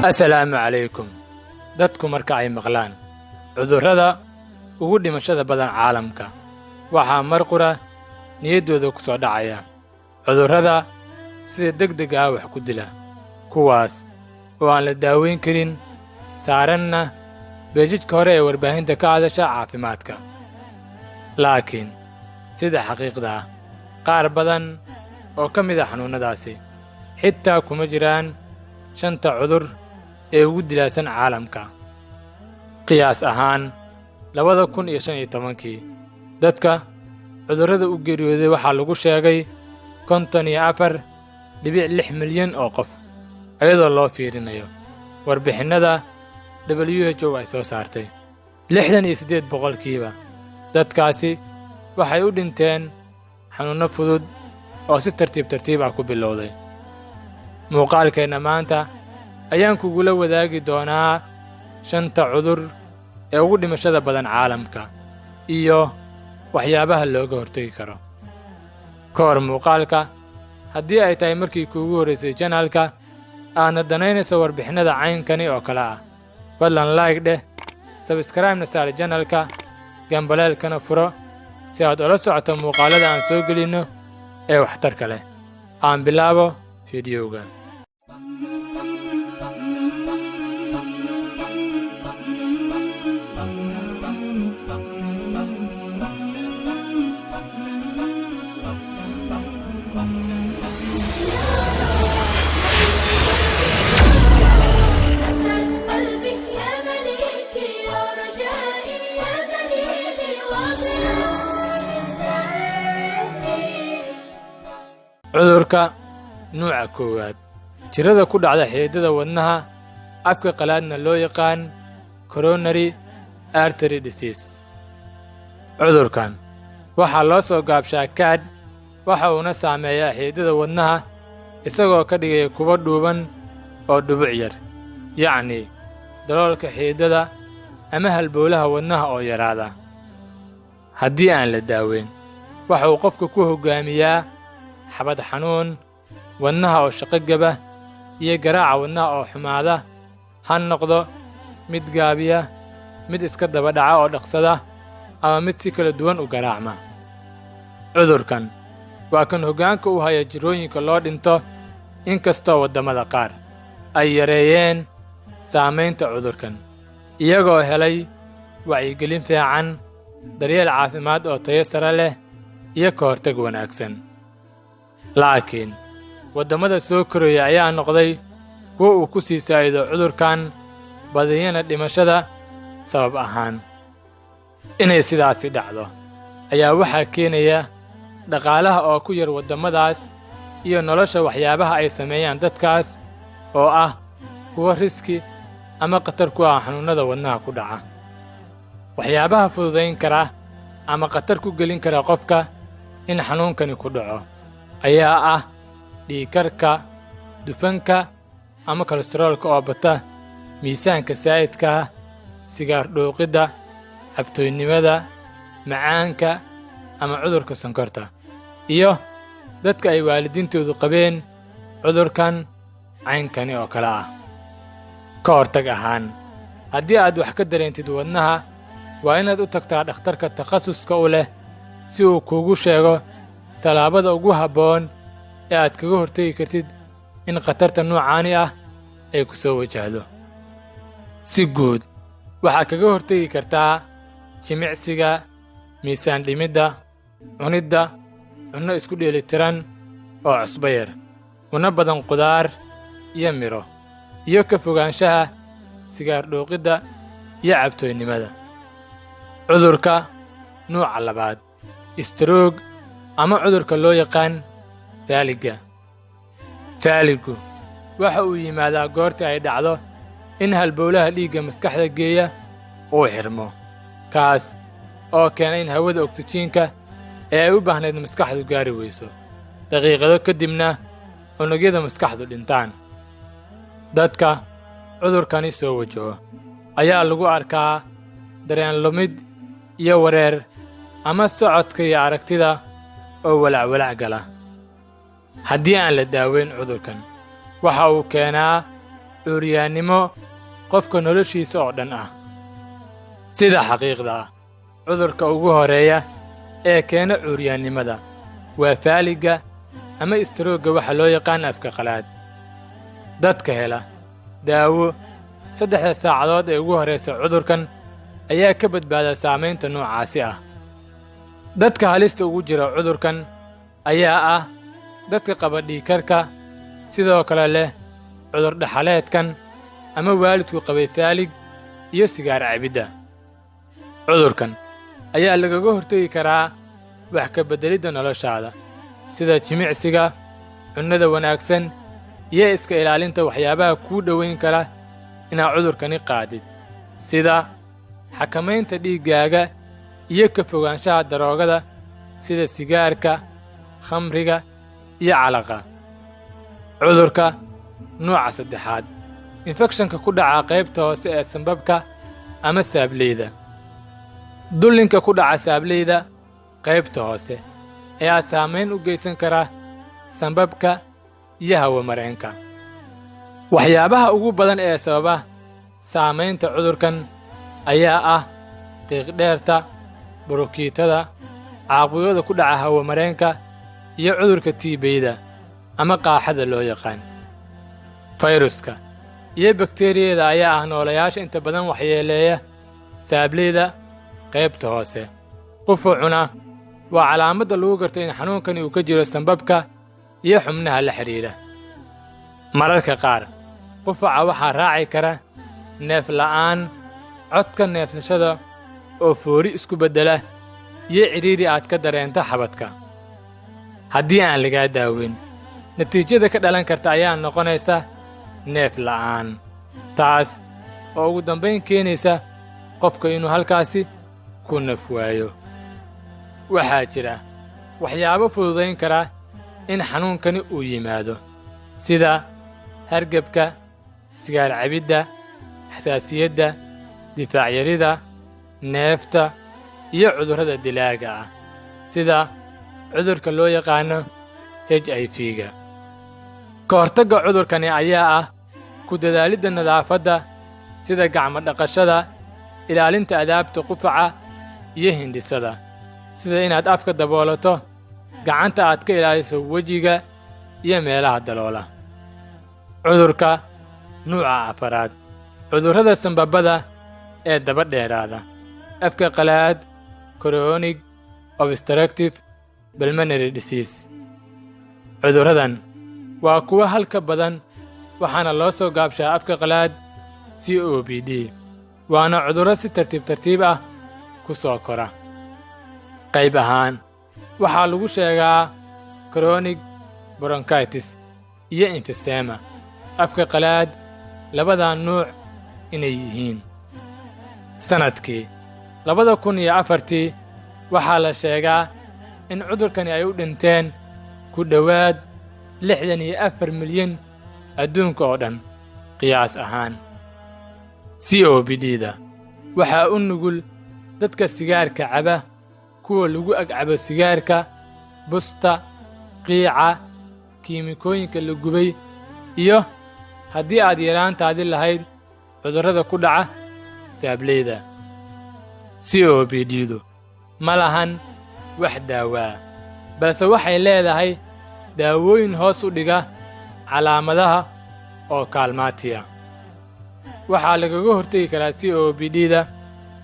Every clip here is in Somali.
Assalaamu calaykum. Dadku marka ay maqlaan cudurrada ugu dhimashada badan caalamka waxaa mar qura niyaddooda ku soo dhacaya cudurrada sida degdega ah wax ku dila kuwaas oo aan la daaweyn karin saaranna beejidka hore ee warbaahinta ka hadasha caafimaadka. laakiin sida xaqiiqda ah qaar badan oo ka mid ah xanuunnadaasi xitaa kuma jiraan 5 cudur ee ugu dilaasan caalamka. qiyaas ahaan 2015 dadka cudurrada u geeriyooday waxaa lagu sheegay 54.6 milyan oo qof iyadoo loo fiirinayo warbixinnada WHO ay soo saartay. 68% dadkaasi waxay u dhinteen xanuunno fudud oo si tartiib ah ku bilowday. muuqaalkeenna maanta ayaan kugula wadaagi doonaa 5 cudur ee ugu dhimashada badan caalamka iyo waxyaabaha looga hortagi karo. ka hor muuqaalka haddii ay tahay markii kuugu horraysay janaalka aadna danaynayso warbixinnada caynkani oo kale ah fadlan like dheh sabskraibna saar janaalka gambaleelkana furo si aad ula socoto muuqaalada aan soo gelinno ee waxtarka leh. aan bilaabo fiidiyowga. cudurka nuuca 1 jirada ku dhacda xididdada wadnaha afka qalaadna loo yaqaan coronary artery disease. cudurkan waxaa loo soo gaabshaa CAD waxa uuna saameeyaa xididdada wadnaha isagoo ka dhigaya kuwa dhuuban oo dhubuc yar yacni daloolka xididdada ama halbowlaha wadnaha oo yaraada. haddii aan la daaweyn waxa uu qofka ku hoggaamiyaa xabad xanuun wadnaha oo shaqo gaba iyo garaaca wadnaha oo xumaada ha noqdo mid gaabiya mid iska daba dhaca oo dhaqsada ama mid si kala duwan u garaacma. cudurkan waa kan hoggaanka u haya jirooyinka loo dhinto inkastoo waddamada qaar ay yareeyeen saamaynta cudurkan iyagoo helay wacyigelin fiican daryeel caafimaad oo tayo sare leh iyo ka hortag wanaagsan. laakiin waddamada soo koraya ayaa noqday kuwa uu ku sii saa'ido cudurkan badiyana dhimashada sabab ahaan. inay sidaasi dhacdo ayaa waxaa keenaya dhaqaalaha oo ku yar waddamadaas iyo nolosha waxyaabaha ay sameeyaan dadkaas oo ah kuwa riski ama khatar ku ah xanuunnada wadnaha ku dhaca. waxyaabaha fududayn kara ama khatar ku gelin kara qofka in xanuunkani ku dhaco ayaa ah dhiigkarka dufanka ama kolestaroolka oo bata miisaanka saa'idka ah sigaar dhuuqidda cabtooynimada macaanka ama cudurka sonkorta iyo dadka ay waalidiintoodu qabeen cudurkan caynkani oo kale ah. ka hortag ahaan haddii aad wax ka dareentid wadnaha waa inaad u tagtaa dhakhtarka takhasuska u leh si uu kuugu sheego tallaabada ugu habboon ee aad kaga hortegi kartid in khatarta noocaani ah ay ku soo wajahdo. si guud waxaad kaga hortegi kartaa jimicsiga miisaan dhimidda cunidda cunno isku dheelitiran oo cusbo yar una badan qudaar iyo midho iyo ka fogaanshaha sigaar dhuuqidda iyo cabtooynimada. cudurka nuuca 2 istaroog ama cudurka loo yaqaan faaliga. faaligu waxa uu yimaadaa goortii ay dhacdo in halbowlaha dhiigga maskaxda geeya uu xirmo kaas oo keena in hawada oksijiinka ee ay u baahnayd maskaxdu gaari weyso daqiiqado kadibna unugyada maskaxdu dhintaan. dadka cudurkani soo wajaho ayaa lagu arkaa dareen lumid iyo wareer ama socodka iyo aragtida oo walaac gala haddii aan la daaweyn cudurkan waxa uu keenaa cuuryaannimo qofka noloshiisa oo dhan ah. sida xaqiiqda ah cudurka ugu horeeya ee keena cuuryaannimada waa faaliga ama istaroogga waxa loo yaqaan afka qalaad. dadka hela daawo 3 saacadood ee ugu horeysa cudurkan ayaa ka badbaada saamaynta noocaasi ah. dadka halista ugu jira cudurkan ayaa ah dadka qaba dhiigkarka, sidoo kale leh cudur dhaxaleedkan ama waalidku qabay faalig iyo sigaar cabidda. cudurkan ayaa lagaga hortagi karaa wax ka beddelidda noloshaada sida jimicsiga, cunnada wanaagsan iyo iska ilaalinta waxyaabaha kuu dhowayn kara inaad cudurkani qaadid, sida xakamaynta dhiiggaaga iyo ka fogaanshaha daroogada sida sigaarka, khamriga iyo calaqa. cudurka nooca 3 infekshanka ku dhaca qaybta hoose ee sanbabka ama saableyda. dullinka ku dhaca saableyda qaybta hoose ayaa saamayn u geysan kara sanbabka iyo hawo-mareenka. waxyaabaha ugu badan ee sababa saamaynta cudurkan ayaa ah qiiq-dheerta, burukiitada, caabuqyada ku dhaca hawo-mareenka iyo cudurka tiibeyda ama qaaxada loo yaqaan. fayruska iyo bakteeriyada ayaa ah noolayaasha inta badan waxyeeleeya saableyda qaybta hoose. qufucuna waa calaamadda lagu garto in xanuunkani uu ka jiro sanbabka iyo xubnaha la xidhiidha. mararka qaar qufaca waxaa raaci kara neef la'aan, codka neefsashada oo foori isku beddela iyo cidhiidhi aad ka dareento xabadka. haddii aan lagaa daaweyn natiijada ka dhalan karta ayaa noqonaysa neef la'aan, taas oo ugu dambayn keenaysa qofka inuu halkaasi ku naf waayo. waxaa jira waxyaabo fududayn kara in xanuunkani uu yimaado, sida hargabka, sigaar cabidda, xasaasiyadda, difaac yarida, neefta iyo cudurrada dilaaga ah sida cudurka loo yaqaano HIV-ga. ka hortagga cudurkani ayaa ah ku dadaalidda nadaafadda sida gacmo dhaqashada, ilaalinta adaabta qufaca iyo hindhisada, sida inaad afka daboolato, gacanta aad ka ilaaliso wejiga iyo meelaha daloola. cudurka nuuca 4 cudurrada sanbabada ee daba dheeraada, afka qalaad, chronic obstructive pulmonary disease. cudurradan waa kuwa halka badan waxaana loo soo gaabshaa afka qalaad COPD, waana cudurro si tartiib tartiib ah ku soo kora. qayb ahaan waxaa lagu sheegaa chronic bronchitis iyo emphysema afka qalaad labadan nuuc inay yihiin. sanadkii 2004 waxaa la sheegaa in cudurkani ay u dhinteen ku dhowaad 64 milyan adduunka oo dhan qiyaas ahaan. COPD-da waxaa u nugul dadka sigaarka caba, kuwa lagu agcabo sigaarka, busta, qiica, kiimikooyinka la gubay, iyo haddii aad yaraantaadi lahayd cudurrada ku dhaca saableyda. COPD-du ma lahan wax daawaa, balse waxay leedahay daawooyin hoos u dhiga calaamadaha oo kaalmaatiya. waxaa lagaga hortagi karaa COPD-da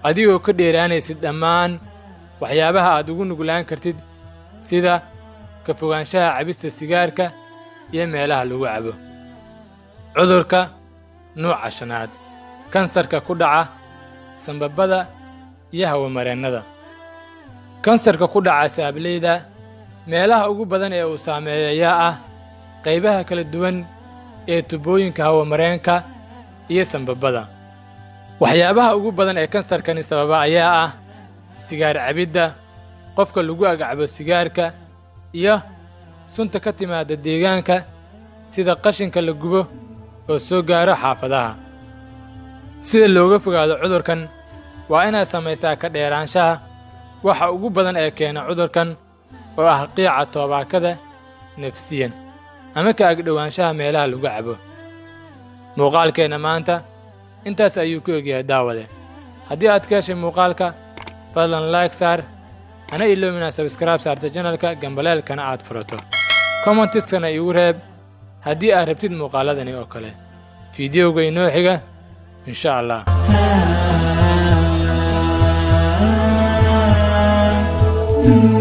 adigoo ka dheeraanaysid dhammaan waxyaabaha aad ugu nuglaan kartid, sida ka fogaanshaha cabista sigaarka iyo meelaha lagu cabo. cudurka nuuca 5 kansarka ku dhaca sanbabada iyo hawo-mareennada. kansarka ku dhaca saableyda meelaha ugu badan ee uu saameeyo ayaa ah qaybaha kala duwan ee tubooyinka hawo-mareenka iyo sanbabada. waxyaabaha ugu badan ee kansarkani sababa ayaa ah sigaar cabidda, qofka lagu agcabo sigaarka, iyo sunta ka timaada deegaanka sida qashinka la gubo oo soo gaaro xaafadaha. sida looga fogaado cudurkan waa inaad samaysaa ka dheeraanshaha waxa ugu badan ee keena cudurkan oo ah qiica toobaakada nafsiyan. ama ka agdhowaanshaha meelaha lagu cabo. Muuqaalkeena maanta intaas ayuu ku egyahay daawade. haddii aad ka heshay muuqaalka fadlan like saar, hana iloobin inaad subscribe saarto channelka gambaleelkana aad furato. Commentiskana iigu reeb haddii aad rabtid muuqaaladani oo kale. fiidiyowga inoo xiga insha Allah.